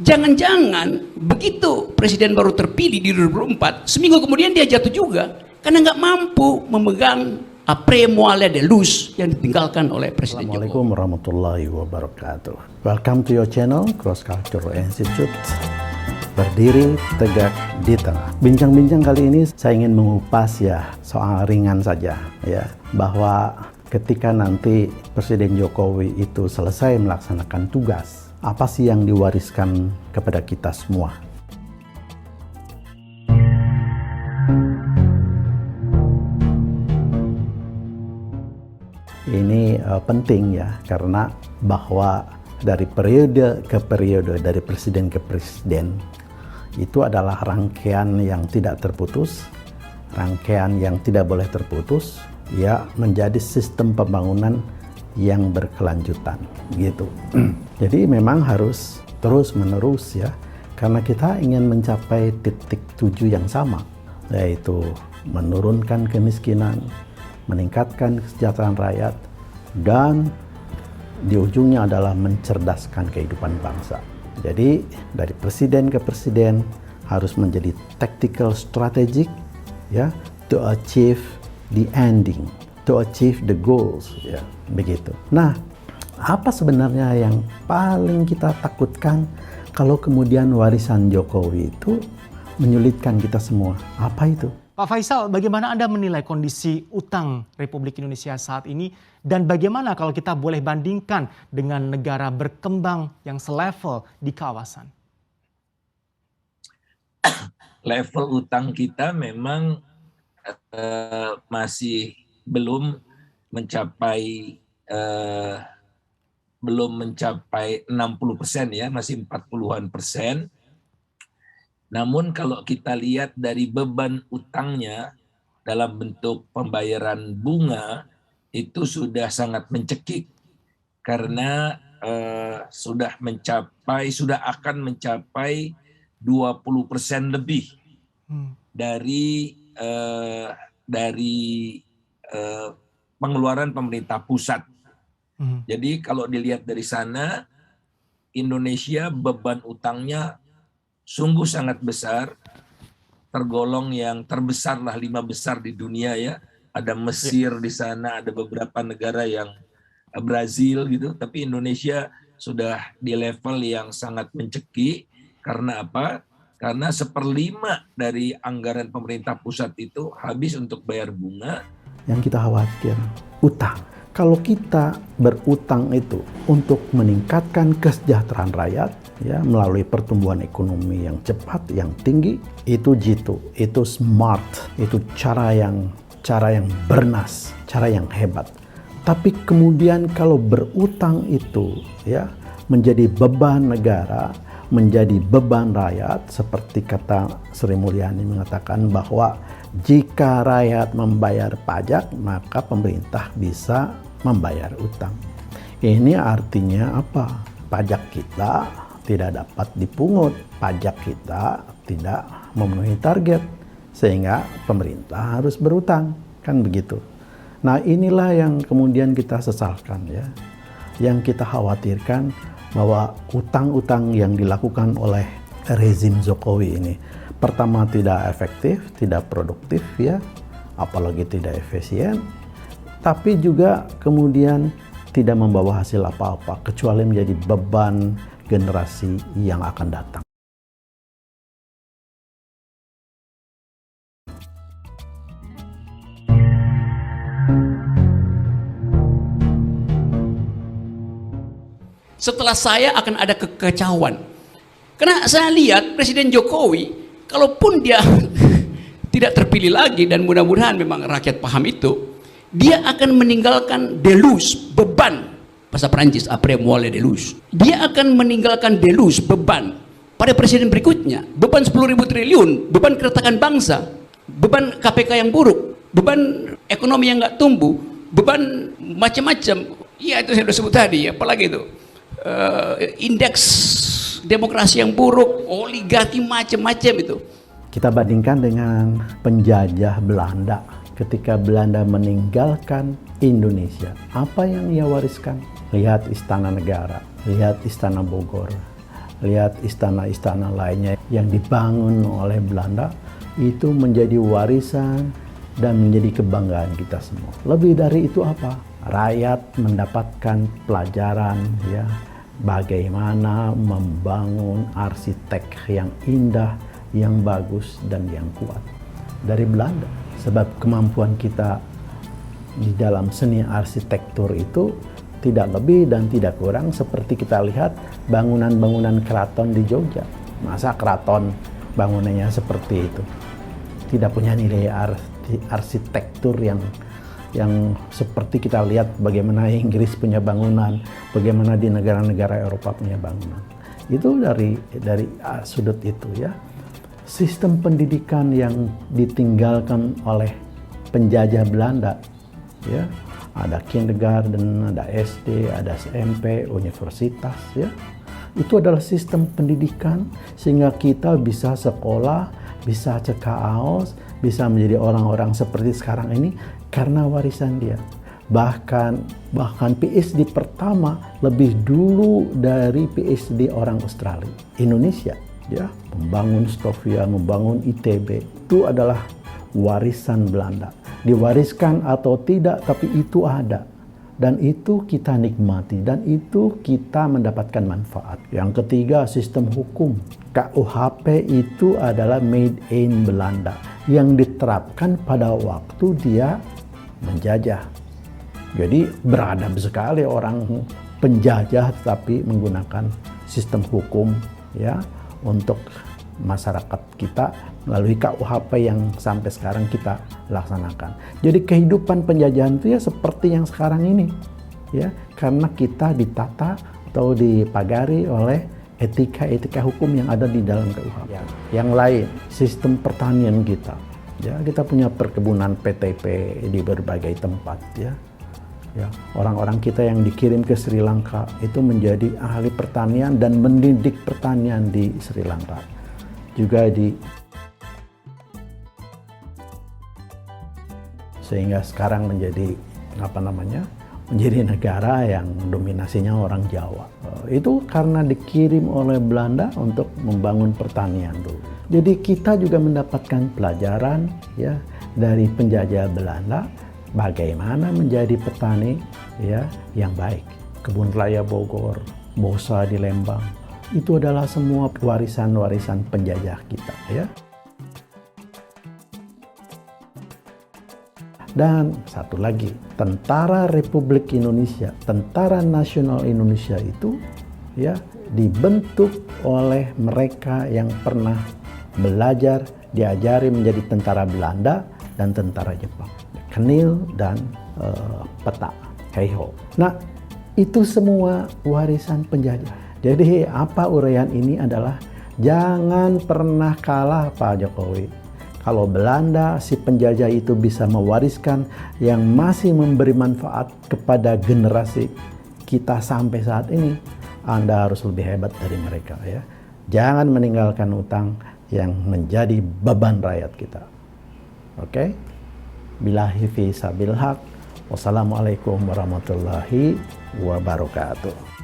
Jangan-jangan begitu presiden baru terpilih di 2024, seminggu kemudian dia jatuh juga karena nggak mampu memegang après moi la delus yang ditinggalkan oleh Presiden Jokowi. Assalamualaikum warahmatullahi wabarakatuh. Welcome to your channel Cross Cultural Institute. Berdiri tegak di tengah. Bincang-bincang kali ini saya ingin mengupas soal ringan saja bahwa ketika nanti Presiden Jokowi itu selesai melaksanakan tugas, apa sih yang diwariskan kepada kita semua? Ini penting karena bahwa dari periode ke periode, dari presiden ke presiden, itu adalah rangkaian yang tidak terputus, rangkaian yang tidak boleh terputus, menjadi sistem pembangunan yang berkelanjutan gitu. Jadi memang harus terus menerus karena kita ingin mencapai titik tuju yang sama, yaitu menurunkan kemiskinan, meningkatkan kesejahteraan rakyat, dan di ujungnya adalah mencerdaskan kehidupan bangsa. Jadi dari presiden ke presiden harus menjadi tactical strategic to achieve the ending, to achieve the goals begitu. Nah, apa sebenarnya yang paling kita takutkan kalau kemudian warisan Jokowi itu menyulitkan kita semua? Apa itu? Pak Faisal, bagaimana Anda menilai kondisi utang Republik Indonesia saat ini dan bagaimana kalau kita boleh bandingkan dengan negara berkembang yang selevel di kawasan? Level utang kita memang masih belum mencapai 60% masih 40-an%. Namun kalau kita lihat dari beban utangnya dalam bentuk pembayaran bunga itu sudah sangat mencekik karena sudah akan mencapai 20% lebih dari pengeluaran pemerintah pusat. Jadi kalau dilihat dari sana, Indonesia beban utangnya sungguh sangat besar, tergolong yang terbesar lah, 5 besar di dunia Ada Mesir di sana, ada beberapa negara yang Brazil gitu, tapi Indonesia sudah di level yang sangat mencekik. Karena apa? Karena 1/5 dari anggaran pemerintah pusat itu habis untuk bayar bunga. Yang kita khawatir, utang. Kalau kita berutang itu untuk meningkatkan kesejahteraan rakyat melalui pertumbuhan ekonomi yang cepat, yang tinggi, itu jitu, itu smart, itu cara yang bernas, cara yang hebat. Tapi kemudian kalau berutang itu menjadi beban negara, menjadi beban rakyat, seperti kata Sri Mulyani mengatakan bahwa jika rakyat membayar pajak, maka pemerintah bisa membayar utang. Ini artinya apa? Pajak kita tidak dapat dipungut, pajak kita tidak memenuhi target, sehingga pemerintah harus berutang, kan begitu. Nah, inilah yang kemudian kita sesalkan yang kita khawatirkan bahwa utang-utang yang dilakukan oleh rezim Jokowi ini pertama tidak efektif, tidak produktif apalagi tidak efisien, tapi juga kemudian tidak membawa hasil apa-apa kecuali menjadi beban generasi yang akan datang. Setelah saya akan ada kekacauan. Karena saya lihat Presiden Jokowi, kalaupun dia tidak terpilih lagi, dan mudah-mudahan memang rakyat paham itu, dia akan meninggalkan delus, beban, bahasa Perancis, après moi la delus. Dia akan meninggalkan delus, beban, pada presiden berikutnya, beban 10.000 triliun, beban keretakan bangsa, beban KPK yang buruk, beban ekonomi yang nggak tumbuh, beban macam-macam. Iya, itu saya sudah sebut tadi, apalagi itu. Indeks demokrasi yang buruk, oligarki macam-macam itu. Kita bandingkan dengan penjajah Belanda. Ketika Belanda meninggalkan Indonesia, apa yang ia wariskan? Lihat Istana Negara, lihat Istana Bogor, lihat istana-istana lainnya yang dibangun oleh Belanda, itu menjadi warisan dan menjadi kebanggaan kita semua. Lebih dari itu apa? Rakyat mendapatkan pelajaran ya, bagaimana membangun arsitek yang indah, yang bagus dan yang kuat dari Belanda. Sebab kemampuan kita di dalam seni arsitektur itu tidak lebih dan tidak kurang seperti kita lihat bangunan-bangunan keraton di Jogja. Masa keraton bangunannya seperti itu? Tidak punya nilai arsitektur yang seperti kita lihat bagaimana Inggris punya bangunan, bagaimana di negara-negara Eropa punya bangunan. Itu dari sudut itu ya. Sistem pendidikan yang ditinggalkan oleh penjajah Belanda ya. Ada kindergarten, ada SD, ada SMP, universitas ya. Itu adalah sistem pendidikan sehingga kita bisa sekolah, bisa cekaos, bisa menjadi orang-orang seperti sekarang ini karena warisan dia. Bahkan PhD pertama lebih dulu dari PhD orang Australia. Indonesia ya, membangun Stovia, membangun ITB itu adalah warisan Belanda. Diwariskan atau tidak, tapi itu ada. Dan itu kita nikmati, dan itu kita mendapatkan manfaat. Yang ketiga, sistem hukum. KUHP itu adalah made in Belanda, yang diterapkan pada waktu dia menjajah. Jadi beradab sekali orang penjajah, tapi menggunakan sistem hukum ya untuk masyarakat kita melalui KUHP yang sampai sekarang kita laksanakan. Jadi kehidupan penjajahan itu ya seperti yang sekarang ini ya, karena kita ditata atau dipagari oleh etika hukum yang ada di dalam KUHP. Ya. Yang lain, sistem pertanian kita. Ya, kita punya perkebunan PTP di berbagai tempat ya. Ya, orang-orang kita yang dikirim ke Sri Lanka itu menjadi ahli pertanian dan mendidik pertanian di Sri Lanka. Juga sehingga sekarang menjadi menjadi negara yang dominasinya orang Jawa. Itu karena dikirim oleh Belanda untuk membangun pertanian dulu. Jadi kita juga mendapatkan pelajaran ya dari penjajah Belanda bagaimana menjadi petani ya yang baik. Kebun Raya Bogor, Bosa di Lembang, itu adalah semua warisan-warisan penjajah kita ya. Dan satu lagi, Tentara Republik Indonesia, Tentara Nasional Indonesia itu ya dibentuk oleh mereka yang pernah belajar, diajari menjadi tentara Belanda dan tentara Jepang. Kenil dan Peta, Kaiho. Nah, itu semua warisan penjajah. Jadi apa uraian ini adalah jangan pernah kalah Pak Jokowi. Kalau Belanda si penjajah itu bisa mewariskan yang masih memberi manfaat kepada generasi kita sampai saat ini, Anda harus lebih hebat dari mereka ya. Jangan meninggalkan utang yang menjadi beban rakyat kita. Oke? Billahi fi sabil haq. Wassalamualaikum warahmatullahi wabarakatuh.